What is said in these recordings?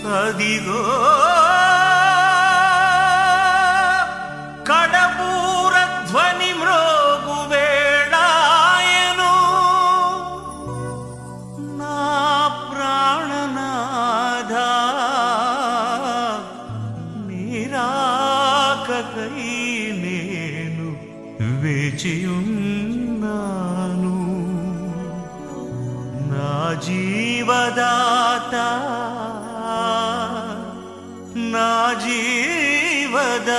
అదిగో కడపూర ధ్వని మ్రోగు వేళాయను నా ప్రాణనాథ నీరాకకై నేను వేచియున్నాను నా జీవదాత నా జీవదాత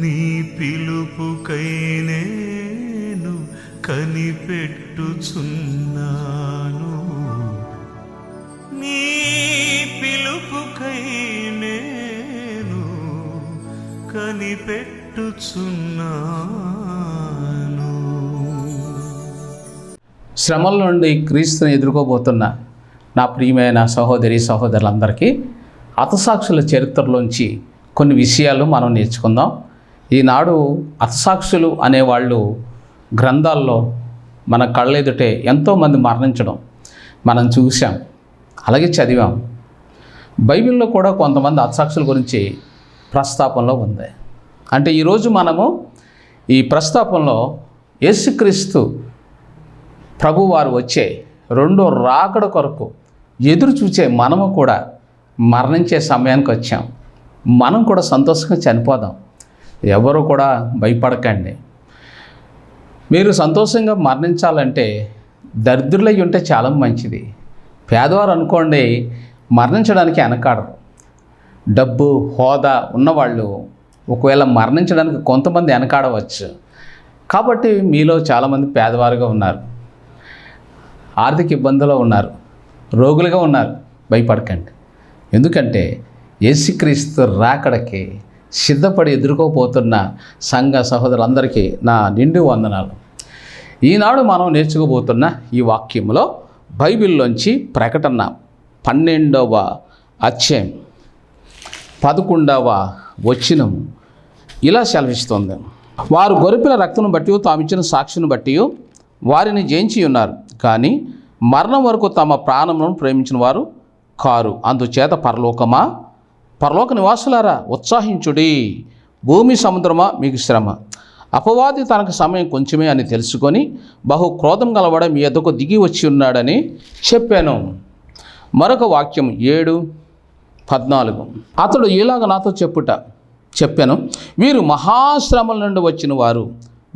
నీ పిలుపుకై నేను కనిపెట్టుచున్నాను నీ పిలుపుకై నేను కనిపెట్టుచున్నాను. శ్రమల నుండి క్రీస్తుని ఎదుర్కోబోతున్న నా ప్రియమైన సహోదరి సహోదరులందరికీ హతసాక్షుల చరిత్రలోంచి కొన్ని విషయాలు మనం నేర్చుకుందాం. ఈనాడు హతసాక్షులు అనేవాళ్ళు గ్రంథాల్లో మన కళ్ళెదుటే ఎంతోమంది మరణించడం మనం చూసాం, అలాగే చదివాం. బైబిల్లో కూడా కొంతమంది హతసాక్షుల గురించి ప్రస్తాపనలో ఉంది. అంటే ఈరోజు మనము ఈ ప్రస్తాపనలో యేసుక్రీస్తు ప్రభువారు వచ్చే రెండో రాకడ కొరకు ఎదురు చూచే మనము కూడా మరణించే సమయానికి వచ్చాం. మనం కూడా సంతోషంగా చనిపోదాం. ఎవరు కూడా భయపడకండి. మీరు సంతోషంగా మరణించాలంటే దరిద్రులై ఉంటే చాలా మంచిది. పేదవారు అనుకోండి మరణించడానికి వెనకాడరు. డబ్బు హోదా ఉన్నవాళ్ళు ఒకవేళ మరణించడానికి కొంతమంది వెనకాడవచ్చు. కాబట్టి మీలో చాలామంది పేదవారుగా ఉన్నారు, ఆర్థిక ఇబ్బందుల్లో ఉన్నారు, రోగులుగా ఉన్నారు. భయపడకండి. ఎందుకంటే యేసుక్రీస్తు రాకడకి సిద్ధపడి ఎదుర్కోపోతున్న సంఘ సహోదరులందరికీ నా నిండు వందనాలు. ఈనాడు మనం నేర్చుకోబోతున్న ఈ వాక్యంలో బైబిల్లోంచి ప్రకటన 12వ అధ్యాయం 11వ వచనం ఇలా సెలవిస్తుంది. వారు గొర్రెపిల్ల రక్తమును బట్టి తామిచ్చిన సాక్షిని బట్టి వారిని జయించి ఉన్నారు, కానీ మరణం వరకు తమ ప్రాణములను ప్రేమించిన వారు కారు. అందుచేత పరలోక నివాసులారా ఉత్సాహించుడి, భూమి సముద్రమా మీకు శ్రమ. అపవాది తనకు సమయం కొంచెమే అని తెలుసుకొని బహు క్రోధం గలవాడ మీ ఎద్దకు దిగి వచ్చి ఉన్నాడని చెప్పాను. మరొక వాక్యం 7:14. అతడు ఇలాగ నాతో చెప్పాను, వీరు మహాశ్రమల నుండి వచ్చిన వారు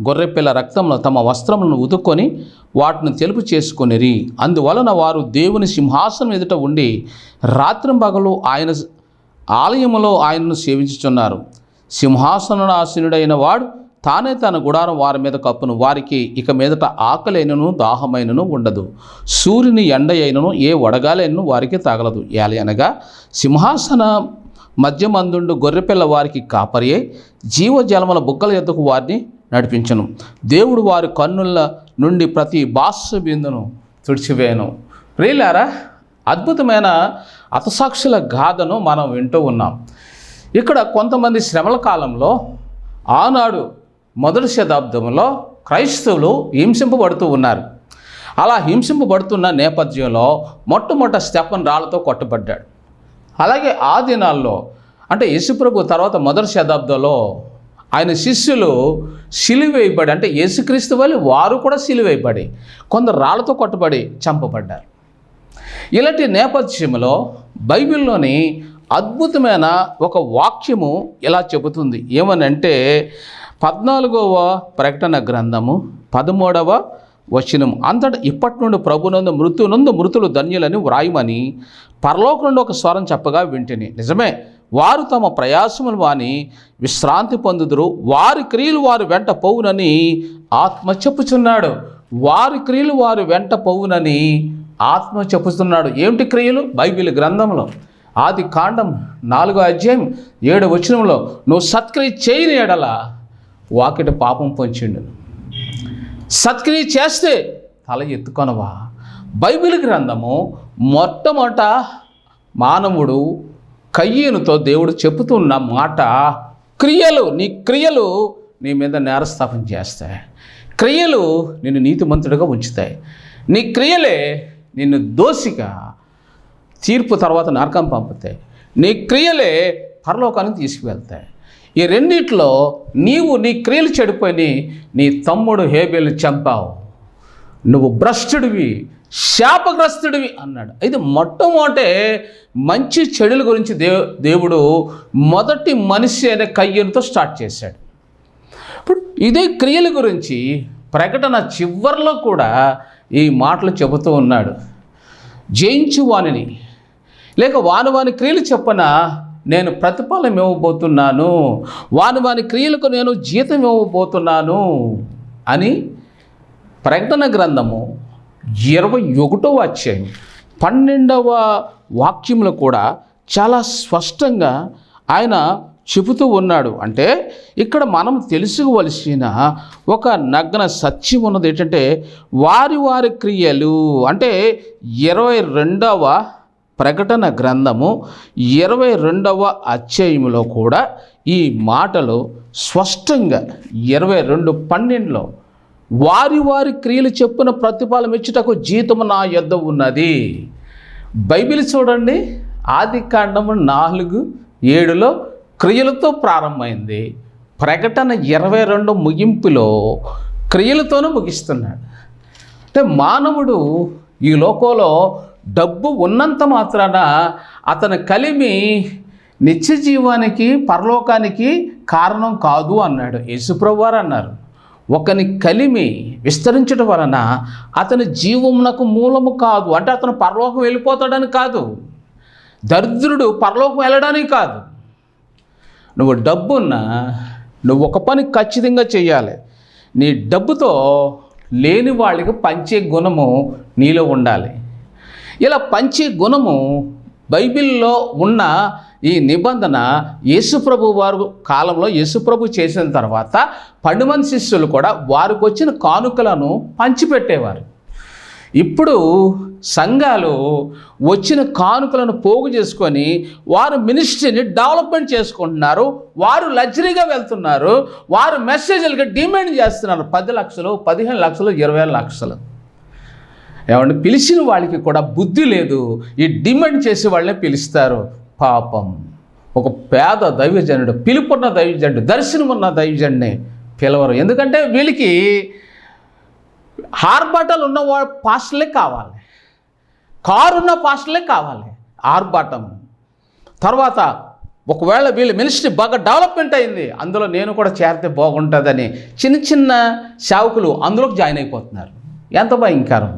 గొర్రెపిల్ల రక్తంలో తమ వస్త్రములను ఉతుక్కొని వాటిని తెలుపు చేసుకొనిరి. అందువలన వారు దేవుని సింహాసనం ఎదుట ఉండి రాత్రింపగలు ఆయన ఆలయములో ఆయనను సేవించుచున్నారు. సింహాసనాసీనుడైన వాడు తానే తన గుడారం వారి మీద కప్పును. వారికి ఇక మీదట ఆకలైనను దాహమైనను ఉండదు. సూర్యుని ఎండ అయినను ఏ వడగాలైనను వారికి తగలదు. ఏలయనగా సింహాసన మధ్యమందుండు గొర్రెపిల్ల వారికి కాపరి అయి జీవజలముల బుగ్గల ఎద్దకు వారిని నడిపించను. దేవుడు వారి కన్నుల నుండి ప్రతి బాష్ప బిందును తుడిచివేయను. ప్రియులారా, అద్భుతమైన హతసాక్షుల గాథను మనం వింటూ ఉన్నాం. ఇక్కడ కొంతమంది శ్రమల కాలంలో ఆనాడు మొదటి శతాబ్దంలో క్రైస్తవులు హింసింపబడుతూ ఉన్నారు. అలా హింసింపబడుతున్న నేపథ్యంలో మొట్టమొదట స్టెఫన్ రాళ్లతో కొట్టబడ్డాడు. అలాగే ఆ దినాల్లో అంటే యేసుప్రభు తర్వాత మొదటి శతాబ్దంలో ఆయన శిష్యులు సిలువేయబడి, అంటే యేసుక్రీస్తు వల్ల వారు కూడా సిలువేయబడి కొందరు రాళ్లతో కొట్టబడి చంపబడ్డారు. ఇలాంటి నేపథ్యంలో బైబిల్లోని అద్భుతమైన ఒక వాక్యము ఇలా చెబుతుంది. ఏమనంటే 14వ ప్రకటన గ్రంథము 13వ వచనం. అంతటా ఇప్పటి నుండి ప్రభునందు మృతులు ధన్యులని వ్రాయమని పరలోకం నుండి ఒక స్వరం చెప్పగా వింటిని. నిజమే, వారు తమ ప్రయాసములు వాని విశ్రాంతి పొందుదురు, వారి క్రియలు వారు వెంట పోవునని ఆత్మ చెప్పుచున్నాడు. వారి క్రియలు వారు వెంట పోవునని ఆత్మ చెప్పుతున్నాడు. ఏమిటి క్రియలు? బైబిల్ గ్రంథంలో ఆది కాండం 4వ అధ్యాయం 7వ వచనంలో నువ్వు సత్క్రియ చేయని ఎడల వాకిట పాపం పొంచిండు, సత్క్రియ చేస్తే తల ఎత్తుకొనవా. బైబిల్ గ్రంథము మొట్టమొదట మానవుడు కయ్యేనుతో దేవుడు చెబుతున్న మాట క్రియలు. నీ క్రియలు నీ మీద నేరస్థాపన చేస్తాయి, క్రియలు నిన్ను నీతిమంతుడిగా ఉంచుతాయి, నీ క్రియలే నిన్ను దోషిగా తీర్పు తర్వాత నరకం పంపుతాయి. నీ క్రియలే పరలోకానికి తీసుకువెళ్తాయి. ఈ రెండిట్లో నీవు నీ క్రియలు చెడిపోయి నీ తమ్ముడు హేబేలు చంపావు, నువ్వు భ్రష్టుడివి, శాపగ్రస్తుడివి అన్నాడు. ఇది మొట్టమొదటే మంచి చెడుల గురించి దేవుడు మొదటి మనిషి అనే కయ్యనుతో స్టార్ట్ చేశాడు. ఇప్పుడు ఇదే క్రియల గురించి ప్రకటన చివరిలో కూడా ఈ మాటలు చెబుతూ ఉన్నాడు. జయించు వానిని లేక వాని క్రియలు చెప్పన నేను ప్రతిఫలం ఇవ్వబోతున్నాను, వాని క్రియలకు నేను జీతం ఇవ్వబోతున్నాను అని ప్రకటన గ్రంథము 21వ అధ్యాయం 12వ వాక్యంలో కూడా చాలా స్పష్టంగా ఆయన చెబుతూ ఉన్నాడు. అంటే ఇక్కడ మనం తెలుసుకోవలసిన ఒక నగ్న సత్యం ఉన్నది ఏంటంటే వారి క్రియలు. అంటే 22వ ప్రకటన గ్రంథము 22వ అధ్యాయంలో కూడా ఈ మాటలు స్పష్టంగా 22:12 వారి క్రియలు చెప్పున ప్రతిఫలం ఇచ్చుటకు జీతము నా యొద్ద ఉన్నది. బైబిల్ చూడండి, ఆదికాండము 4:7లో క్రియలతో ప్రారంభమైంది. ప్రకటన 22 ముగింపులో క్రియలతోనూ ముగిస్తున్నాడు. అంటే మానవుడు ఈ లోకంలో డబ్బు ఉన్నంత మాత్రాన అతని కలిమి నిత్య జీవానికి పరలోకానికి కారణం కాదు అన్నాడు యేసుప్రభువు వారు అన్నారు. ఒకని కలిమి విస్తరించడం వలన అతని జీవమునకు మూలము కాదు. అంటే అతను పరలోకం వెళ్ళిపోతాడని కాదు, దరిద్రుడు పరలోకం వెళ్ళడానికి కాదు. నువ్వు డబ్బున్నా నువ్వు ఒక పని ఖచ్చితంగా చేయాలి. నీ డబ్బుతో లేని వాళ్ళకి పంచే గుణము నీలో ఉండాలి. ఇలా పంచే గుణము బైబిల్లో ఉన్న ఈ నిబంధన యేసుప్రభు వారు కాలంలో యేసుప్రభు చేసిన తర్వాత 12 మంది శిష్యులు కూడా వారికి వచ్చిన కానుకలను పంచిపెట్టేవారు. ఇప్పుడు సంఘాలు వచ్చిన కానుకలను పోగు చేసుకొని వారు మినిస్ట్రీని డెవలప్మెంట్ చేసుకుంటున్నారు. వారు లగ్జరీగా వెళ్తున్నారు. వారు మెసేజ్లకి డిమాండ్ చేస్తున్నారు 10 లక్షలు, 15 లక్షలు, 20 లక్షలు. ఏమంటే పిలిచిన వాళ్ళకి కూడా బుద్ధి లేదు. ఈ డిమాండ్ చేసే వాళ్ళనే పిలుస్తారు. పాపం, ఒక పేద దైవజనుడు, పిలుపున్న దైవజనుడు, దర్శనం ఉన్న దైవజనుడిని పిలవరు. ఎందుకంటే వీళ్ళకి ఆర్భాటాలు ఉన్న పాస్టర్లే కావాలి, కారు ఉన్న పాస్టర్లే కావాలి. ఆర్భాటం తర్వాత ఒకవేళ వీళ్ళ మినిస్ట్రీ బాగా డెవలప్మెంట్ అయింది, అందులో నేను కూడా చేరితే బాగుంటుందని చిన్న సేవకులు అందులోకి జాయిన్ అయిపోతున్నారు. ఎంత భయంకరం!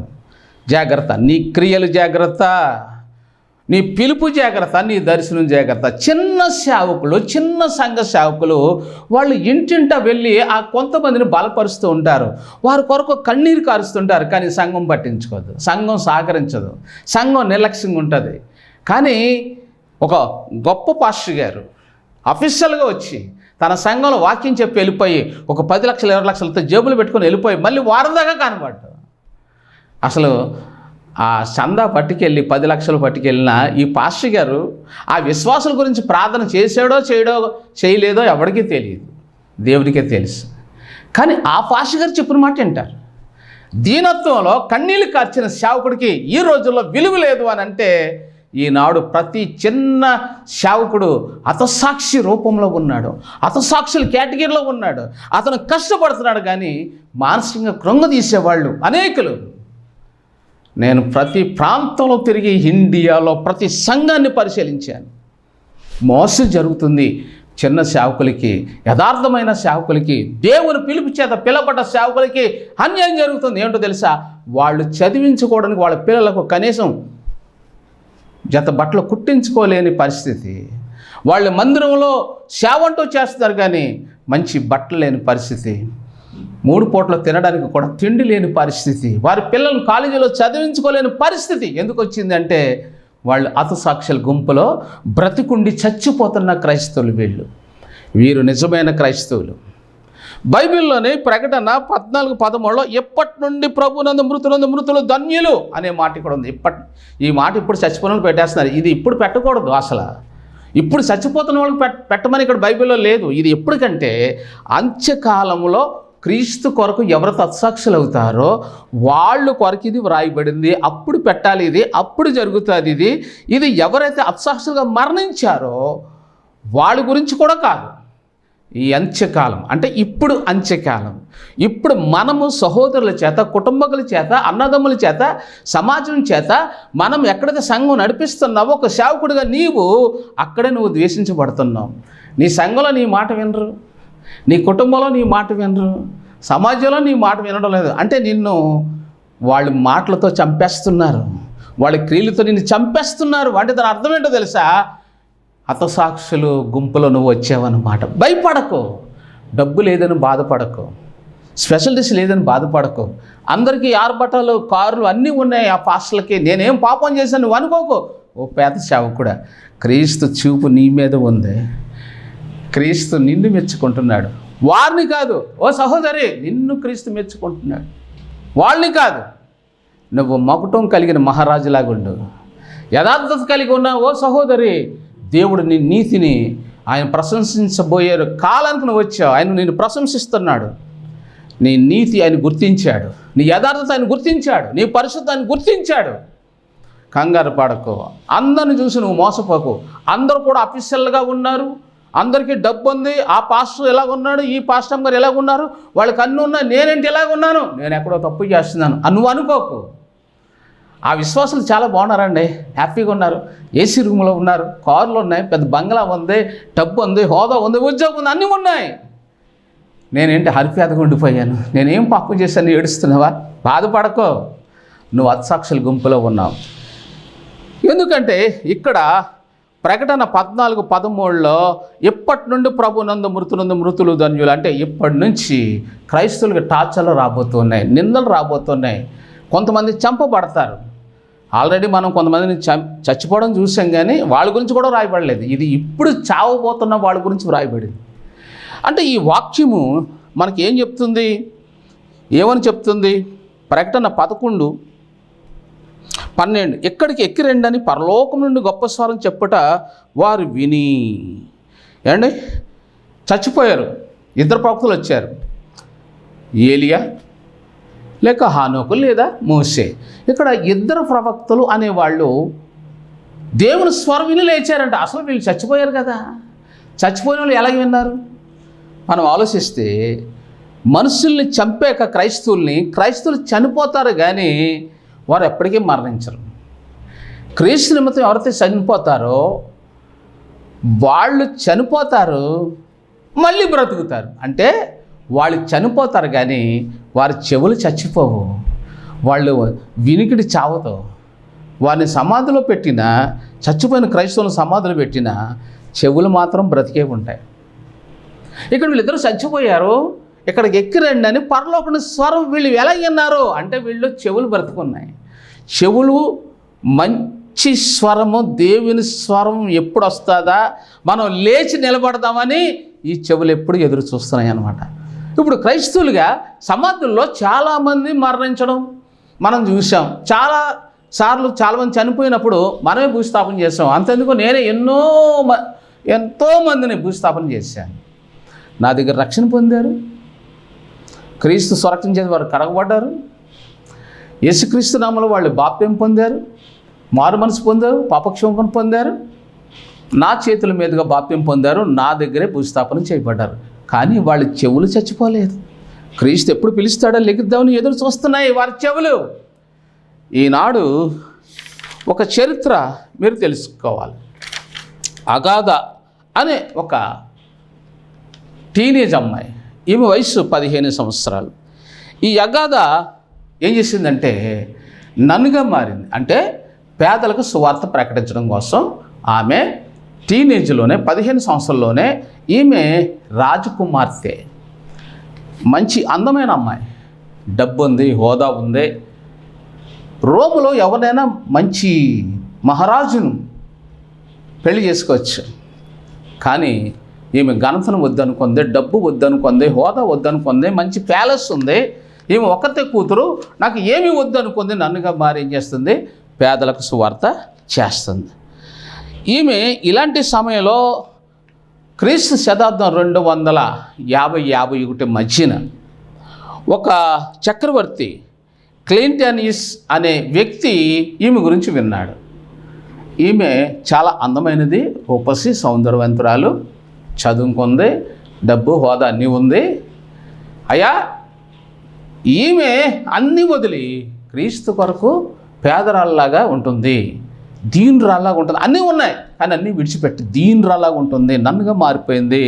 జాగ్రత్త, నీ క్రియలు జాగ్రత్త, నీ పిలుపు జాగ్రత్త, నీ దర్శనం జాగ్రత్త. చిన్న సేవకులు, చిన్న సంఘ సేవకులు వాళ్ళు ఇంటింట వెళ్ళి ఆ కొంతమందిని బలపరుస్తూ ఉంటారు. వారి కొరకు కన్నీరు కారుస్తుంటారు. కానీ సంఘం పట్టించుకోదు, సంఘం సహకరించదు, సంఘం నిర్లక్ష్యంగా ఉంటుంది. కానీ ఒక గొప్ప పాస్టర్ గారు అఫీషియల్గా వచ్చి తన సంఘంలో వాక్యం చెప్పి వెళ్ళిపోయి ఒక 10 లక్షలు 20 లక్షలతో జేబులు పెట్టుకొని వెళ్ళిపోయి మళ్ళీ వారం దాకా కనబడ్డాడు. అసలు ఆ చందా పట్టుకెళ్ళి 10 లక్షలు పట్టుకెళ్ళిన ఈ పాస్టర్ గారు ఆ విశ్వాసుల గురించి ప్రార్థన చేసాడో చేయలేదో ఎవరికీ తెలియదు, దేవుడికే తెలుసు. కానీ ఆ పాస్టర్ గారు చెప్పిన మాట వింటారు. దీనత్వంలో కన్నీళ్ళు కార్చిన సేవకుడికి ఈ రోజుల్లో విలువ లేదు అని అంటే ఈనాడు ప్రతి చిన్న సేవకుడు హతసాక్షి రూపంలో ఉన్నాడు, హతసాక్షుల కేటగిరీలో ఉన్నాడు. అతను కష్టపడుతున్నాడు కానీ మానసికంగా కృంగదీసేవాళ్ళు అనేకులు. నేను ప్రతి ప్రాంతంలో తిరిగి ఇండియాలో ప్రతి సంఘాన్ని పరిశీలించాను. మోసం జరుగుతుంది చిన్న సేవకులకి, యథార్థమైన సేవకులకి, దేవుని పిలుపు చేత పిలబడ్డ సేవకులకి అన్యాయం జరుగుతుంది. ఏంటో తెలుసా? వాళ్ళు చదివించుకోవడానికి వాళ్ళ పిల్లలకు కనీసం జత బట్టలు కుట్టించుకోలేని పరిస్థితి. వాళ్ళ మందిరంలో సేవంటూ చేస్తారు కానీ మంచి బట్టలు లేని పరిస్థితి, 3 పూటలు తినడానికి కూడా తిండి లేని పరిస్థితి, వారి పిల్లలను కాలేజీలో చదివించుకోలేని పరిస్థితి. ఎందుకు వచ్చిందంటే వాళ్ళు హతసాక్షుల గుంపులో బ్రతికుండి చచ్చిపోతున్న క్రైస్తవులు వీరు నిజమైన క్రైస్తవులు. బైబిల్లోనే ప్రకటన 14:13లో ఎప్పటి నుండి ప్రభునందు మృతులు ధన్యులు అనే మాట ఇక్కడ ఉంది. ఈ మాట ఇప్పుడు చచ్చిపోయిన వాళ్ళు పెట్టేస్తున్నారు. ఇది ఇప్పుడు పెట్టకూడదు. అసలు ఇప్పుడు చచ్చిపోతున్న వాళ్ళకి పెట్టమని ఇక్కడ బైబిల్లో లేదు. ఇది ఎప్పటికంటే అంత్యకాలంలో క్రీస్తు కొరకు ఎవరు తత్సాక్షులు అవుతారో వాళ్ళు కొరకు ఇది వ్రాయబడింది, అప్పుడు పెట్టాలి, ఇది అప్పుడు జరుగుతుంది, ఇది ఎవరైతే అత్సాక్షులుగా మరణించారో వాళ్ళ గురించి కూడా కాదు. ఈ అంత్యకాలం అంటే ఇప్పుడు అంత్యకాలం. ఇప్పుడు మనము సహోదరుల చేత, కుటుంబకుల చేత, అన్నదమ్ముల చేత, సమాజం చేత మనం ఎక్కడైతే సంఘం నడిపిస్తున్నావో ఒక సేవకుడిగా నీవు అక్కడే నువ్వు ద్వేషించబడుతున్నావు. నీ సంఘంలో నీ మాట వినరు, నీ కుటుంబంలో నీ మాట వినరు, సమాజంలో నీ మాట వినడం లేదు. అంటే నిన్ను వాళ్ళు మాటలతో చంపేస్తున్నారు, వాళ్ళ క్రియలతో నిన్ను చంపేస్తున్నారు. అంటే దాని అర్థం ఏంటో తెలుసా? హతసాక్షులు గుంపులో నువ్వు వచ్చావన్నమాట. భయపడకు, డబ్బు లేదని బాధపడకు, స్పెషలిటీస్ లేదని బాధపడకు. అందరికీ ఆర్భటాలు, కార్లు అన్నీ ఉన్నాయి ఆ పాస్టర్లకి. నేనేం పాపం చేశాను నువ్వు అనుకోకు. ఓ పేద సేవకుడా, క్రీస్తు చూపు నీ మీద ఉంది. క్రీస్తు నిన్ను మెచ్చుకుంటున్నాడు, వారిని కాదు. ఓ సహోదరి, నిన్ను క్రీస్తు మెచ్చుకుంటున్నాడు, వాళ్ళని కాదు. నువ్వు మకుటం కలిగిన మహారాజులాగా ఉండు, యథార్థత కలిగి ఉన్న ఓ సహోదరి, దేవుడు నీ నీతిని ఆయన ప్రశంసించబోయే కాలానికి నువ్వు వచ్చావు. ఆయన నిన్ను ప్రశంసిస్తున్నాడు. నీ నీతి ఆయన గుర్తించాడు, నీ యథార్థత ఆయన గుర్తించాడు, నీ పరిశుద్ధత ఆయన గుర్తించాడు. కంగారు పడకు, అందరిని చూసి నువ్వు మోసపోకు. అందరూ కూడా అఫీషియల్గా ఉన్నారు, అందరికీ డబ్బు ఉంది. ఆ పాస్టర్ ఎలాగున్నాడు, ఈ పాస్టర్ గారు ఎలాగున్నారు, వాళ్ళకి అన్నీ ఉన్నాయి, నేనేంటి ఎలాగున్నాను, నేను ఎక్కడో తప్పు చేస్తున్నాను అని నువ్వు అనుకోకు. ఆ విశ్వాసులు చాలా బాగున్నారండి, హ్యాపీగా ఉన్నారు, ఏసీ రూమ్లో ఉన్నారు, కార్లు ఉన్నాయి, పెద్ద బంగ్లా ఉంది, డబ్బు ఉంది, హోదా ఉంది, ఉద్యోగం ఉంది, అన్నీ ఉన్నాయి. నేనేంటి హరిపేదగా ఉండిపోయాను, నేనేం పాపం చేశాను, ఏడుస్తున్నావా? బాధపడకో, నువ్వు హతసాక్షుల గుంపులో ఉన్నావు. ఎందుకంటే ఇక్కడ ప్రకటన 14:13లో ఇప్పటి నుండి ప్రభునందు మృతులు ధన్యులు, అంటే ఇప్పటి నుంచి క్రైస్తవులకు టార్చర్లు రాబోతున్నాయి, నిందలు రాబోతున్నాయి, కొంతమంది చంపబడతారు. ఆల్రెడీ మనం కొంతమందిని చచ్చిపోవడం చూసాం, కానీ వాళ్ళ గురించి కూడా రాయబడలేదు. ఇది ఇప్పుడు చావబోతున్న వాళ్ళ గురించి రాయబడింది. అంటే ఈ వాక్యము మనకి ఏం చెప్తుంది, ఏమని చెప్తుంది? ప్రకటన 11:12 ఎక్కడికి ఎక్కి రండని పరలోకం నుండి గొప్ప స్వరం చెప్పుట వారు విని. ఏమండి, చచ్చిపోయారు, ఇద్దరు ప్రవక్తలు వచ్చారు, ఏలియా లేక హానోకు లేదా మోషే. ఇక్కడ ఇద్దరు ప్రవక్తలు అనేవాళ్ళు దేవుని స్వరం విని లేచారంట. అసలు వీళ్ళు చచ్చిపోయారు కదా, చచ్చిపోయిన వాళ్ళు ఎలాగ విన్నారు? మనం ఆలోచిస్తే మనుషుల్ని చంపాక క్రైస్తవులు చనిపోతారు, కానీ వారు ఎప్పటికీ మరణించరు. క్రీస్తు నిమిత్తం ఎవరైతే చనిపోతారో వాళ్ళు చనిపోతారు, మళ్ళీ బ్రతుకుతారు. అంటే వాళ్ళు చనిపోతారు, కానీ వారి చెవులు చచ్చిపోవు, వాళ్ళు వినికిడి చావతో. వారిని సమాధిలో పెట్టినా, చచ్చిపోయిన క్రైస్తవులను సమాధిలో పెట్టినా చెవులు మాత్రం బ్రతికే ఉంటాయి. ఇక్కడ వీళ్ళిద్దరూ చచ్చిపోయారు, ఇక్కడికి ఎక్కిరండి అని పరలోకం స్వరం వీళ్ళు ఎలా విన్నారు అంటే వీళ్ళు చెవులు బ్రతుకున్నాయి. చెవులు మంచి స్వరము, దేవుని స్వరం ఎప్పుడు వస్తుందా, మనం లేచి నిలబడదామని ఈ చెవులు ఎప్పుడు ఎదురు చూస్తున్నాయి అన్నమాట. ఇప్పుడు క్రైస్తవులుగా సమాధుల్లో చాలామంది మరణించడం మనం చూసాం. చాలామంది చనిపోయినప్పుడు మనమే భూస్థాపన చేసాం. అంతెందుకు, నేనే ఎంతోమందిని భూస్థాపన చేశాను. నా దగ్గర రక్షణ పొందారు, క్రీస్తు స్వరక్షణ చేసి వారు కడగబడ్డారు, యేసుక్రీస్తు నామములో వాళ్ళు బాప్త్యం పొందారు, మారు మనసు పొందారు, పాపక్షమాపణ పొందారు, నా చేతుల మీదుగా బాప్త్యం పొందారు, నా దగ్గరే భూస్థాపన చేయబడ్డారు. కానీ వాళ్ళ చెవులు చచ్చిపోలేదు. క్రీస్తు ఎప్పుడు పిలుస్తాడో లెగిద్దామని ఎదురు చూస్తున్నాయి వారి చెవులు. ఈనాడు ఒక చరిత్ర మీరు తెలుసుకోవాలి. అగాధ అనే ఒక టీనేజ్ అమ్మాయి, ఈమె వయసు 15 సంవత్సరాలు. ఈ అగాధ ఏం చేసిందంటే నన్నుగా మారింది. అంటే పేదలకు సువార్త ప్రకటించడం కోసం ఆమె టీనేజ్లోనే 15 సంవత్సరాల్లోనే ఈమె రాజకుమార్తె, మంచి అందమైన అమ్మాయి, డబ్బు ఉంది, హోదా ఉంది. రోములో ఎవరైనా మంచి మహారాజును పెళ్లి చేసుకోవచ్చు, కానీ ఈమె ఘనతను వద్దనుకుంది, డబ్బు వద్దనుకుంది, హోదా వద్దనుకుంది, మంచి ప్యాలెస్ ఉంది. ఈమె ఒక్కతే కూతురు, నాకు ఏమీ వద్దనుకుంది, నన్నుగా మారి ఏం చేస్తుంది, పేదలకు సువార్త చేస్తుంది. ఈమె ఇలాంటి సమయంలో క్రీస్తు శతాబ్దం 250-51 మధ్యన ఒక చక్రవర్తి క్లెయింటియనిస్ అనే వ్యక్తి ఈమె గురించి విన్నాడు. ఈమె చాలా అందమైనది, రూపసి, సౌందర్యవంతురాలు, చదువుకుంది, డబ్బు, హోదా అన్నీ ఉంది. అయ్యా, ఈమె అన్నీ వదిలి క్రీస్తు కొరకు పేదరాళ్ళలాగా ఉంటుంది, దీనురాల్లాగా ఉంటుంది. అన్నీ ఉన్నాయి కానీ అన్నీ విడిచిపెట్టి దీనురాల్లాగా ఉంటుంది, నన్నుగా మారిపోయింది.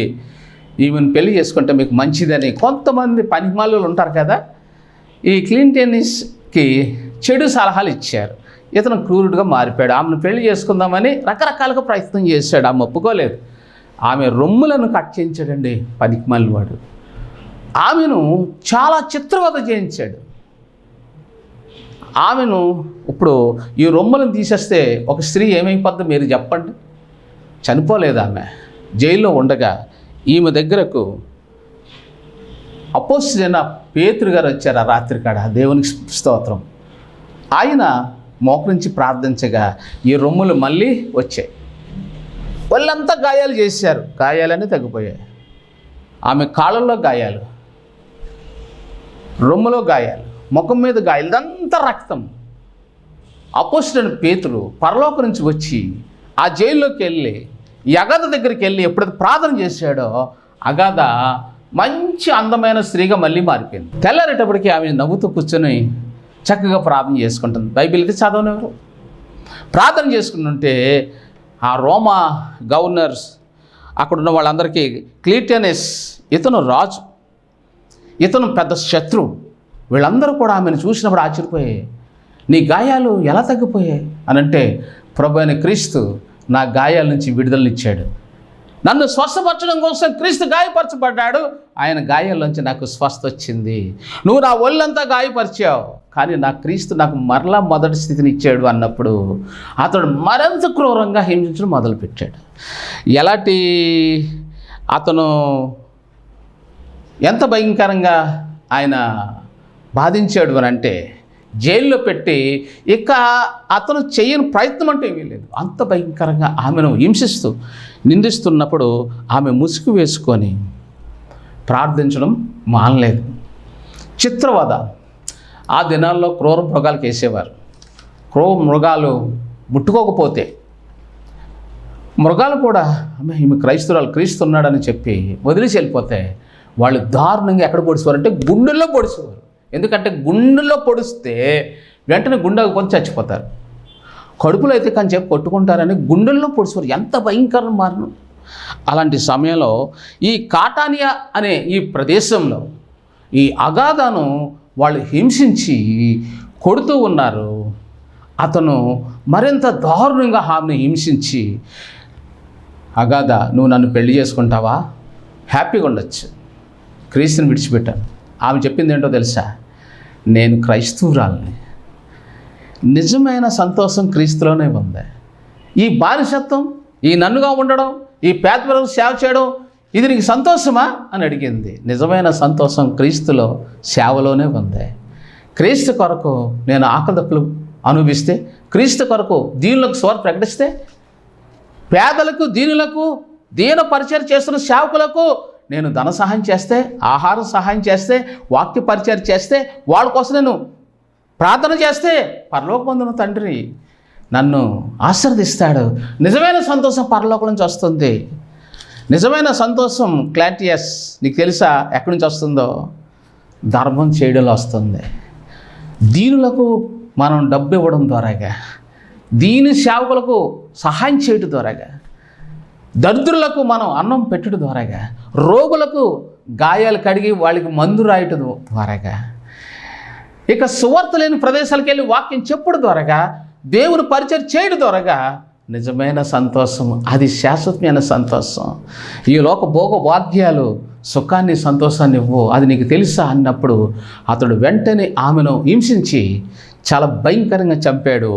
ఈమెను పెళ్లి చేసుకుంటే మీకు మంచిదని కొంతమంది పనిమాలు ఉంటారు కదా, ఈ క్లింటనిస్కి చెడు సలహాలు ఇచ్చారు. ఇతను క్రూరుడుగా మారిపోయాడు. ఆమెను పెళ్లి చేసుకుందామని రకరకాలుగా ప్రయత్నం చేశాడు. ఆమె ఒప్పుకోలేదు. ఆమె రొమ్ములను కట్ చేయించాడండి పనికిమాలిన వాడు. ఆమెను చాలా చిత్రవద చేయించాడు. ఆమెను ఇప్పుడు ఈ రొమ్ములను తీసేస్తే ఒక స్త్రీ ఏమైపోద్దో మీరు చెప్పండి. చనిపోలేదు ఆమె. జైల్లో ఉండగా ఈమె దగ్గరకు అపోస్తలుడైన పేతురు గారు వచ్చారు. ఆ రాత్రి కాడ దేవునికి స్తోత్రం. ఆయన మోకరించి ప్రార్థించగా ఈ రొమ్ములు మళ్ళీ వచ్చాయి. వాళ్ళంతా గాయాలు చేశారు, గాయాలన్నీ తగ్గిపోయాయి. ఆమె కాళ్ళల్లో గాయాలు, రొమ్ములో గాయాలు, ముఖం మీద గాయాలు, ఇదంతా రక్తం. అపోస్తలుడైన పేతురు పరలోకం నుంచి వచ్చి ఆ జైల్లోకి వెళ్ళి అగాధ దగ్గరికి వెళ్ళి ఎప్పుడైతే ప్రార్థన చేశాడో అగాధ మంచి అందమైన స్త్రీగా మళ్ళీ మారిపోయింది. తెల్లారేటప్పటికి ఆమె నవ్వుతూ కూర్చొని చక్కగా ప్రార్థన చేసుకుంటుంది. బైబిల్ అయితే చదవనివ్వరు. ప్రార్థన చేసుకుంటుంటే ఆ రోమా గవర్నర్స్ అక్కడున్న వాళ్ళందరికీ క్లింటనిస్ ఇతను రాజు, ఇతను పెద్ద శత్రువు, వీళ్ళందరూ కూడా ఆమెను చూసినప్పుడు ఆశ్చర్యపోయాయి. నీ గాయాలు ఎలా తగ్గిపోయాయి అని అంటే, ప్రభు అయిన క్రీస్తు నా గాయాల నుంచి విడుదలనిచ్చాడు, నన్ను స్వస్థపరచడం కోసం క్రీస్తు గాయపరచబడ్డాడు, ఆయన గాయాల్లోంచి నాకు స్వస్థ వచ్చింది. నువ్వు నా ఒళ్ళంతా గాయపరిచావు కానీ నా క్రీస్తు నాకు మరలా మొదటి స్థితిని ఇచ్చాడు అన్నప్పుడు అతడు మరింత క్రూరంగా హింసించడం మొదలుపెట్టాడు. ఎలాంటి అతను ఎంత భయంకరంగా ఆయన బాధించాడు అని అంటే, జైల్లో పెట్టి ఇక అతను చేయని ప్రయత్నం అంటే ఏమీ లేదు. అంత భయంకరంగా ఆమెను హింసిస్తూ నిందిస్తున్నప్పుడు ఆమె ముసుగు వేసుకొని ప్రార్థించడం మానలేదు. చిత్రవద ఆ దినాల్లో క్రూర మృగాలకు వేసేవారు. క్రూర మృగాలు ముట్టుకోకపోతే మృగాలు కూడా ఈమె క్రైస్తవురాలు, క్రీస్తు ఉన్నాడని చెప్పి వదిలేసి వెళ్ళిపోతే వాళ్ళు దారుణంగా ఎక్కడ పొడిచేవారు అంటే గుండెల్లో పొడిచేవారు. ఎందుకంటే గుండెల్లో పొడిస్తే వెంటనే గుండెకపోతే చచ్చిపోతారు. కడుపులో అయితే కానీ చెప్పి కొట్టుకుంటారని గుండెల్లో పొడిచేవారు. ఎంత భయంకరం మారను. అలాంటి సమయంలో ఈ కాటానియా అనే ఈ ప్రదేశంలో ఈ అగాధను వాళ్ళు హింసించి కొడుతూ ఉన్నారు. అతను మరింత దారుణంగా ఆమెను హింసించి, అగాధ నువ్వు నన్ను పెళ్లి చేసుకుంటావా, హ్యాపీగా ఉండొచ్చు, క్రీస్తుని విడిచిపెట్టాను. ఆమె చెప్పింది ఏంటో తెలుసా, నేను క్రైస్తవురాలని, నిజమైన సంతోషం క్రీస్తులోనే ఉంది. ఈ బానిసత్వం, ఈ నన్నుగా ఉండడం, ఈ పేద ప్రజలకు సేవ చేయడం, ఇది నీకు సంతోషమా అని అడిగింది. నిజమైన సంతోషం క్రీస్తులో సేవలోనే ఉంది. క్రీస్తు కొరకు నేను ఆకలిదప్పులు అనుభవిస్తే, క్రీస్తు కొరకు దీనులకు స్వర ప్రకటిస్తే, పేదలకు, దీనులకు, దీన పరిచయం చేస్తున్న సేవకులకు నేను ధన సహాయం చేస్తే, ఆహారం సహాయం చేస్తే, వాక్య పరిచయం చేస్తే, వాళ్ళ కోసం నేను ప్రార్థన చేస్తే పరలోకమందున తండ్రి నన్ను ఆశీర్వదిస్తాడు. నిజమైన సంతోషం పరలోకం నుంచి వస్తుంది. నిజమైన సంతోషం క్లాంటియస్ నీకు తెలుసా ఎక్కడి నుంచి వస్తుందో? ధర్మం చేయడంలో వస్తుంది. దీనులకు మనం డబ్బు ఇవ్వడం ద్వారాగా, దీని సేవకులకు సహాయం చేయడం ద్వారాగా, దరిద్రులకు మనం అన్నం పెట్టడం ద్వారాగా, రోగులకు గాయాలు కడిగి వాళ్ళకి మందు రాయటం ద్వారాగా, ఇక సువార్త లేని ప్రదేశాలకు వెళ్ళి వాక్యం చెప్పడం ద్వారాగా, దేవుని పరిచయం చేయడం ద్వారాగా నిజమైన సంతోషం, అది శాశ్వతమైన సంతోషం. ఈ లోక భోగ వాద్యాలు సుఖాన్ని, సంతోషాన్ని ఇవ్వు, అది నీకు తెలుసా అన్నప్పుడు అతడు వెంటనే ఆమెను హింసించి చాలా భయంకరంగా చంపాడు.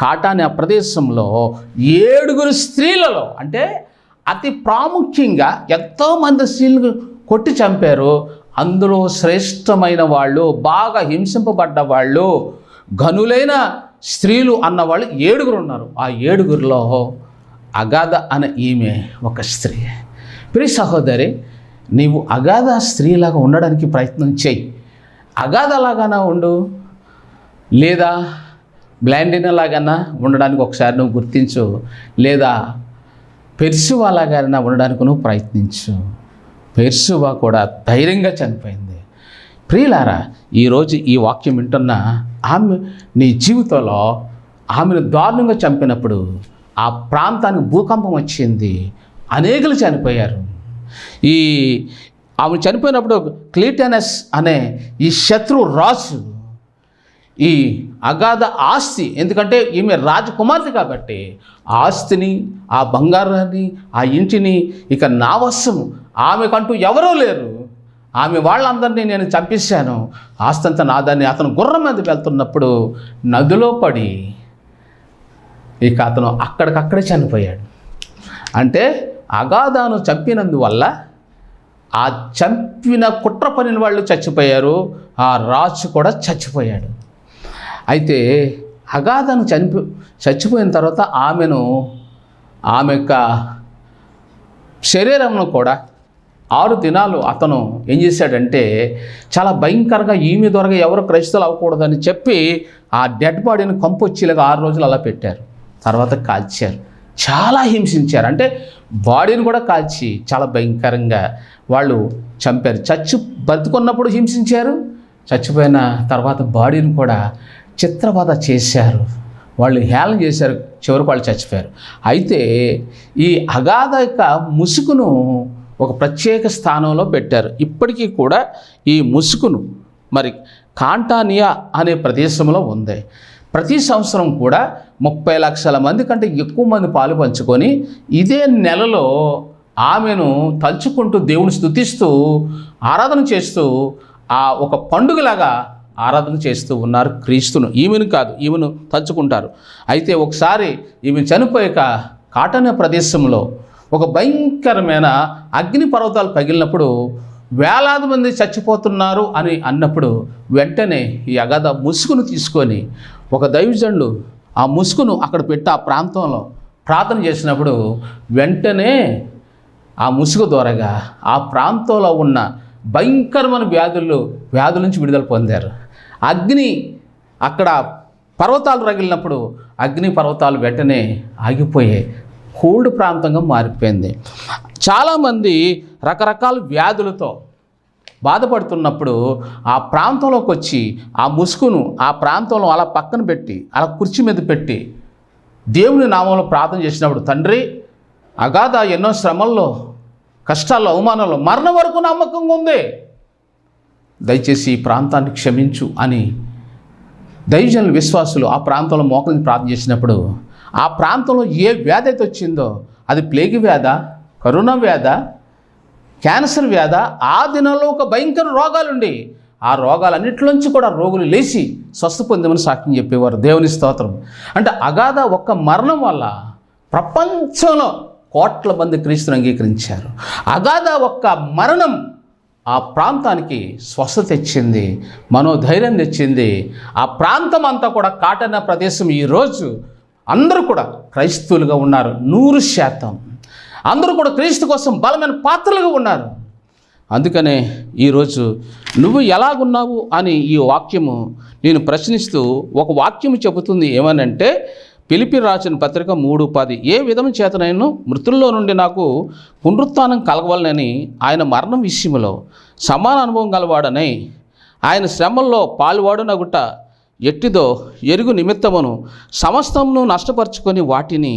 కాటాని ఆ ప్రదేశంలో 7 స్త్రీలలో, అంటే అతి ప్రాముఖ్యంగా ఎంతోమంది స్త్రీలు కొట్టి చంపారు. అందులో శ్రేష్టమైన వాళ్ళు, బాగా హింసింపబడ్డ వాళ్ళు, ఘనులైన స్త్రీలు అన్నవాళ్ళు 7 ఉన్నారు. ఆ 7లో అగాధ అనే ఈమె ఒక స్త్రీ. ప్రియ సహోదరి, నీవు అగాధ స్త్రీలాగా ఉండడానికి ప్రయత్నం చేయి. అగాధలాగానా ఉండు, లేదా బ్లైండినా లాగానా ఉండడానికి ఒకసారి నువ్వు గుర్తించు, లేదా పెర్సువాలాగానా ఉండడానికి నువ్వు ప్రయత్నించు. పెర్సువా కూడా ధైర్యంగా చనిపోయింది. ప్రియులారా, ఈరోజు ఈ వాక్యం వింటున్న ఆమె నీ జీవితంలో ఆమెను దారుణంగా చంపినప్పుడు ఆ ప్రాంతానికి భూకంపం వచ్చింది, అనేకులు చనిపోయారు. ఆమె చనిపోయినప్పుడు క్లీటనస్ అనే ఈ శత్రు రాజు ఈ అగాధ ఆస్తి, ఎందుకంటే ఈమె రాజకుమార్తె కాబట్టి ఆస్తిని, ఆ బంగారాన్ని, ఆ ఇంటిని ఇక నా వశము, ఆమెకంటూ ఎవరూ లేరు, ఆమె వాళ్ళందరినీ నేను చంపేశాను, ఆస్తి అంతా నాదాన్ని, అతను గుర్రం మీద వెళ్తున్నప్పుడు నదిలో పడి ఇక అతను అక్కడికక్కడే చనిపోయాడు. అంటే అగాధాను చంపినందువల్ల ఆ చంపిన కుట్ర పనిన వాళ్ళు చచ్చిపోయారు, ఆ రాజు కూడా చచ్చిపోయాడు. అయితే అగాధను చచ్చిపోయిన తర్వాత ఆమె యొక్క శరీరంలో కూడా 6 దినాలు అతను ఏం చేశాడంటే చాలా భయంకరంగా ఈమె ద్వారా ఎవరు క్రైస్తవులు అవ్వకూడదని చెప్పి ఆ డెడ్ బాడీని కంపొచ్చిలాగా 6 రోజులు అలా పెట్టారు. తర్వాత కాల్చారు, చాలా హింసించారు. అంటే బాడీని కూడా కాల్చి చాలా భయంకరంగా వాళ్ళు చంపారు. బతుకున్నప్పుడు హింసించారు, చచ్చిపోయిన తర్వాత బాడీని కూడా చిత్రవధ చేశారు, వాళ్ళు హేళన చేశారు, చివరికి వాళ్ళు చచ్చిపోయారు. అయితే ఈ అగాధ యొక్క ముసుగును ఒక ప్రత్యేక స్థానంలో పెట్టారు. ఇప్పటికీ కూడా ఈ ముసుగును మరి కాంటానియా అనే ప్రదేశంలో ఉంది. ప్రతి సంవత్సరం కూడా 30 లక్షల మంది కంటే ఎక్కువ మంది పాలు పంచుకొని ఇదే నెలలో ఆమెను తలుచుకుంటూ దేవుని స్తుతిస్తూ ఆరాధన చేస్తూ ఆ ఒక పండుగలాగా ఆరాధన చేస్తూ ఉన్నారు క్రీస్తును. ఈమెను కాదు, ఈమెను తలుచుకుంటారు. అయితే ఒకసారి ఈమె చనిపోయాక కాటన ప్రదేశంలో ఒక భయంకరమైన అగ్ని పర్వతాలు పగిలినప్పుడు వేలాది మంది చచ్చిపోతున్నారు అని అన్నప్పుడు వెంటనే ఈ అగాధ ముసుగును తీసుకొని ఒక దైవజనుడు ఆ ముసుగును అక్కడ పెట్టి ఆ ప్రాంతంలో ప్రార్థన చేసినప్పుడు వెంటనే ఆ ముసుగు ద్వారాగా ఆ ప్రాంతంలో ఉన్న భయంకరమైన వ్యాధుల నుంచి విడుదల పొందారు. అగ్ని అక్కడ పర్వతాలు రగిలినప్పుడు అగ్ని పర్వతాలు వెంటనే ఆగిపోయే కోల్డ్ ప్రాంతంగా మారిపోయింది. చాలామంది రకరకాల వ్యాధులతో బాధపడుతున్నప్పుడు ఆ ప్రాంతంలోకి వచ్చి ఆ ముసుగును ఆ ప్రాంతంలో అలా పక్కన పెట్టి అలా కుర్చీ మీద పెట్టి దేవుని నామంలో ప్రార్థన చేసినప్పుడు, తండ్రి అగాధ ఎన్నో శ్రమల్లో, కష్టాల్లో, అవమానాల్లో, మరణం వరకు నమ్మకంగా ఉంది, దయచేసి ఈ ప్రాంతాన్ని క్షమించు అని దైవజనుల విశ్వాసులు ఆ ప్రాంతంలో మోకరించి ప్రార్థన చేసినప్పుడు ఆ ప్రాంతంలో ఏ వ్యాధి అయితే వచ్చిందో, అది ప్లేగు వ్యాధ, కరోనా వ్యాధ, క్యాన్సర్ వ్యాధ, ఆ దినాల్లో ఒక భయంకర రోగాలుండి ఆ రోగాలన్నింటిలోంచి కూడా రోగులు లేచి స్వస్థ పొందామని సాక్ష్యం చెప్పేవారు. దేవుని స్తోత్రం. అంటే అగాధ ఒక్క మరణం వల్ల ప్రపంచంలో కోట్ల మంది క్రీస్తుని అంగీకరించారు. అగాధ ఒక్క మరణం ఆ ప్రాంతానికి స్వస్థత తెచ్చింది, మనోధైర్యం తెచ్చింది. ఆ ప్రాంతం అంతా కూడా కాటన ప్రదేశం ఈరోజు అందరూ కూడా క్రైస్తవులుగా ఉన్నారు. 100% అందరూ కూడా క్రీస్తు కోసం బలమైన పాత్రలుగా ఉన్నారు. అందుకనే ఈరోజు నువ్వు ఎలాగున్నావు అని ఈ వాక్యము నేను ప్రశ్నిస్తూ ఒక వాక్యము చెబుతుంది. ఏమనంటే ఫిలిప్పీ రాసిన పత్రిక 3:10, ఏ విధము చేతనైనా మృతుల్లో నుండి నాకు పునరుత్థానం కలగవాలని ఆయన మరణం విషయంలో సమాన అనుభవం గలవాడనై ఆయన శ్రమల్లో పాలువాడునగుట ఎట్టిదో ఎరుగు నిమిత్తమును సమస్తమును నష్టపరుచుకొని వాటిని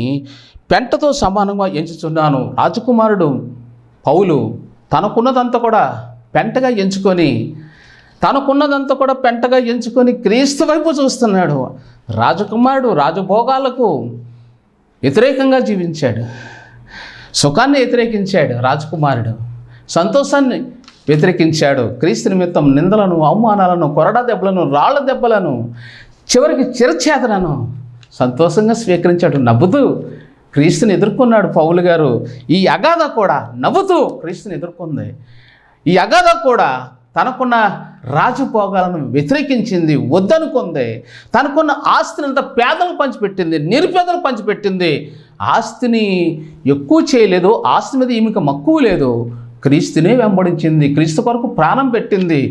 పెంటతో సమానంగా ఎంచుచున్నాను. రాజకుమారుడు పౌలు తనకున్నదంతా కూడా పెంటగా ఎంచుకొని క్రీస్తు వైపు చూస్తున్నాడు. రాజకుమారుడు రాజభోగాలకు వ్యతిరేకంగా జీవించాడు, సుఖాన్ని వ్యతిరేకించాడు. రాజకుమారుడు సంతోషాన్ని వ్యతిరేకించాడు. క్రీస్తు నిమిత్తం నిందలను, అవమానాలను, కొరడా దెబ్బలను, రాళ్ల దెబ్బలను, చివరికి చిరచేతనను సంతోషంగా స్వీకరించాడు. నవ్వుతూ క్రీస్తుని ఎదుర్కొన్నాడు పౌలు గారు. ఈ అగాధ కూడా నవ్వుతూ క్రీస్తుని ఎదుర్కొంది. ఈ అగాధ కూడా తనకున్న రాజభోగాలను వ్యతిరేకించింది, వద్దనుకుంది. తనకున్న ఆస్తిని అంతా పేదలకు పంచిపెట్టింది, నిరుపేదలకు పంచిపెట్టింది. ఆస్తిని ఎక్కువ చేయలేదు, ఆస్తి మీద ఈమెకు మక్కువ లేదు. క్రీస్తునే వెంబడించింది, క్రీస్తు కొరకు ప్రాణం పెట్టింది.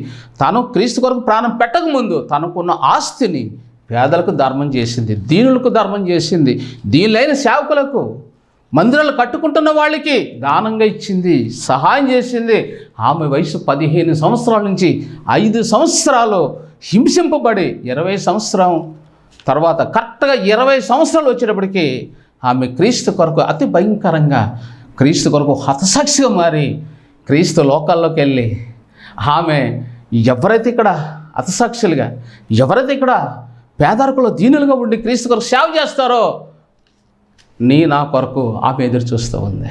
తను క్రీస్తు కొరకు ప్రాణం పెట్టకముందు తనకున్న ఆస్తిని పేదలకు ధర్మం చేసింది, దీనులకు ధర్మం చేసింది, దీనులైన సేవకులకు, మందిరాలు కట్టుకుంటున్న వాళ్ళకి దానంగా ఇచ్చింది, సహాయం చేసింది. ఆమె వయసు 15 సంవత్సరాల నుంచి 5 సంవత్సరాలు హింసింపబడి 20 సంవత్సరం తర్వాత కరెక్ట్గా 20 సంవత్సరాలు వచ్చేటప్పటికి ఆమె క్రీస్తు కొరకు అతి భయంకరంగా క్రీస్తు కొరకు హతసాక్షిగా మారి క్రీస్తు లోకాల్లోకి వెళ్ళి ఆమె ఎవరైతే ఇక్కడ హతసాక్షులుగా, ఎవరైతే ఇక్కడ పేదరికంలో దీనులుగా ఉండి క్రీస్తు కొరకు సేవ చేస్తారో నా కొరకు ఆమె ఎదురు చూస్తూ ఉంది.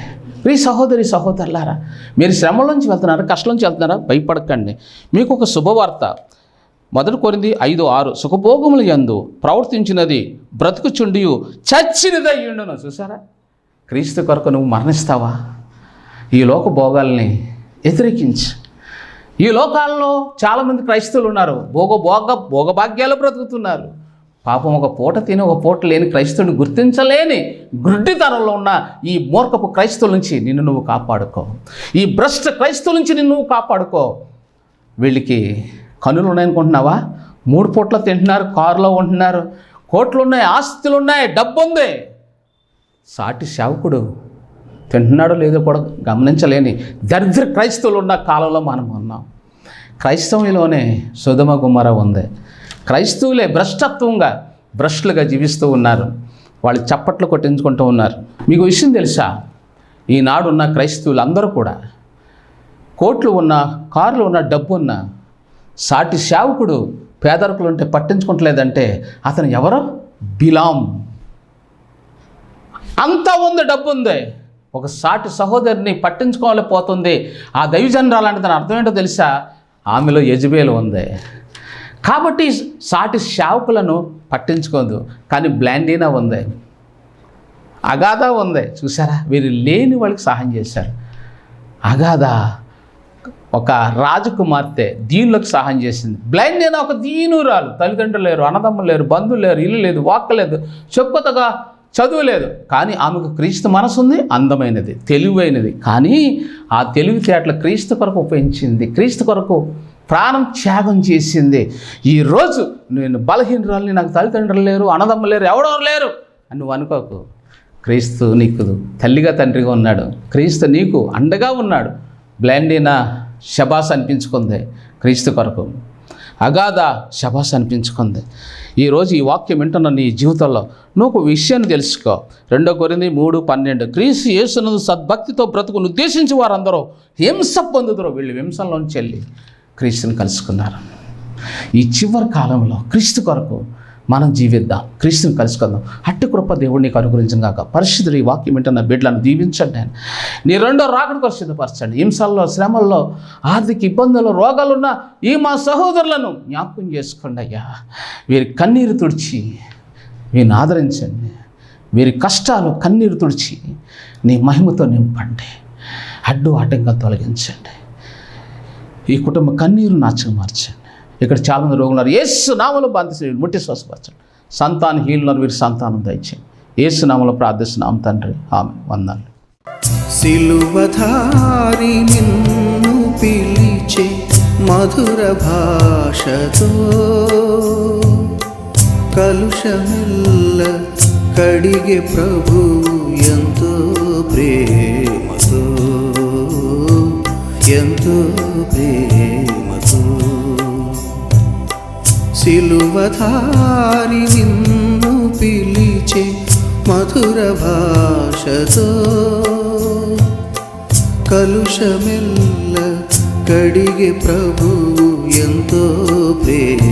ఈ సహోదరులారా, మీరు శ్రమల నుంచి వెళ్తున్నారా, కష్టం నుంచి వెళ్తున్నారా, భయపడకండి. మీకు ఒక శుభవార్త. 1 కొరింథీ 5:6 సుఖభోగముల యందు ప్రవర్తించినది బ్రతుకుచుండియు చచ్చినదయ్యుండును. చూసారా, క్రీస్తు కొరకు నువ్వు మరణిస్తావా? ఈ లోక భోగాల్ని వ్యతిరేకించి. ఈ లోకాల్లో చాలామంది క్రైస్తవులు ఉన్నారు, భోగభాగ్యాలు బ్రతుకుతున్నారు. పాపం ఒక పూట తిని ఒక పూట లేని క్రైస్తవుని గుర్తించలేని గుడ్డితనంలో ఉన్న ఈ మూర్ఖపు క్రైస్తవుల నుంచి నిన్ను నువ్వు కాపాడుకో. ఈ భ్రష్ట క్రైస్తవుల నుంచి నిన్ను నువ్వు కాపాడుకో. వీళ్ళకి కనులు ఉన్నాయనుకుంటున్నావా? 3 పూట్ల తింటున్నారు, కారులో ఉంటున్నారు, కోట్లు ఉన్నాయి, ఆస్తులు ఉన్నాయి, డబ్బు ఉంది. సాటి సేవకుడు తింటున్నాడో లేదో కూడా గమనించలేని దరిద్ర క్రైస్తవులు ఉన్న కాలంలో మనం ఉన్నాం. క్రైస్తవులోనే సొదొమ గొమొర్రా ఉంది. క్రైస్తవులే భ్రష్టులుగా జీవిస్తూ ఉన్నారు. వాళ్ళు చప్పట్లు కొట్టించుకుంటూ ఉన్నారు. మీకు విషయం తెలుసా? ఈనాడున్న క్రైస్తవులు అందరూ కూడా కోట్లు ఉన్న, కార్లు ఉన్న, డబ్బు ఉన్న సాటి సేవకుడు పేదరికులు ఉంటే పట్టించుకుంటలేదంటే అతను ఎవరో? బిలాం. అంతా ఉంది, డబ్బు ఉంది, ఒక సాటి సహోదరిని పట్టించుకోలేకపోతుంది. ఆ దైవజనరాలంటే దాని అర్థం ఏంటో తెలుసా? ఆమెలో యెజబెల్ ఉంది. కాబట్టి సాటి సేవకులను పట్టించుకోదు. కానీ బ్లాండీనా ఉంది, అగాధా ఉంది. చూసారా, వీరు లేని వాళ్ళకి సహాయం చేశారు. అగాధా ఒక రాజకుమార్తె దీనులకు సహాయం చేసింది. బ్లాండీనా ఒక దీనురాలు, తల్లిదండ్రులు లేరు, అన్నదమ్ములు లేరు, బంధువులు లేరు, ఇల్లు లేదు, వాక్క లేదు, చెప్పుతగా చదువు లేదు. కానీ ఆమెకు క్రీస్తు మనసు ఉంది, అందమైనది, తెలివైనది. కానీ ఆ తెలివితేటలు క్రీస్తు కొరకు ఉపయోగించింది, క్రీస్తు కొరకు ప్రాణం త్యాగం చేసింది. ఈరోజు నేను బలహీనరాలని, నాకు తల్లిదండ్రులు లేరు, అన్నదమ్ములు లేరు, ఎవడో లేరు అని నువ్వు అనుకోకు. క్రీస్తు నీకు తల్లిగా తండ్రిగా ఉన్నాడు, క్రీస్తు నీకు అండగా ఉన్నాడు. బ్లాండీనా శబాస్ అనిపించుకుంది క్రీస్తు కొరకు, అగాధా శబాస్ అనిపించుకుంది. ఈరోజు ఈ వాక్యం వింటున్న నీ జీవితంలో నువ్వు ఒక విషయాన్ని తెలుసుకో. 2 కొరింథీ 3:12 క్రీస్తు యేసునందు సద్భక్తితో బ్రతుకును ఉద్దేశించి వారందరూ హింస పొందుతారు. వీళ్ళు హింసలోంచి వెళ్ళి క్రీస్తుని కలుసుకున్నారు. ఈ చివరి కాలంలో క్రీస్తు కొరకు మనం జీవిద్దాం, క్రీస్తుని కలుసుకుందాం. అట్టి కృప దేవుడు నీకు అనుగ్రహించను గాక. పరిశుద్ధుడు ఈ వాక్యం వింటున్న బిడ్డలను దీవించండి. నీ రెండో రాకడ కొరకు సిద్ధపరచండి. హింసల్లో, శ్రమల్లో, ఆర్థిక ఇబ్బందుల్లో, రోగాలున్న ఈ మా సహోదరులను జ్ఞాపకం చేసుకోండి అయ్యా. వీరి కన్నీరు తుడిచి వీరిని ఆదరించండి. వీరి కష్టాలు కన్నీరు తుడిచి నీ మహిమతో నింపండి. అడ్డు ఆటంకం తొలగించండి. ఈ కుటుంబ కన్నీరు నాచక మార్చండి. ఇక్కడ చాలామంది రోగులు ఉన్నారు. యేసు నామములో బాధితులను ముట్టి స్వస్థపరచండి. సంతానహీనులను వీరి సంతానం దయచేయండి. యేసు నామములో ప్రార్థిస్తున్నాం తండ్రి, ఆమేన్. వందనాలు. సిలువధారి నిన్ను పిలిచే మధుర భాషతో కలుషమెల్ల కడిగే ప్రభు ఎంతో ప్రేమతో, ఎంతో ప్రేమతో. సిలువధారి నిన్ను పిలిచే మధుర భాషతో కలుషమెల్ల కడిగే ప్రభు ఎంతో ప్రేమ.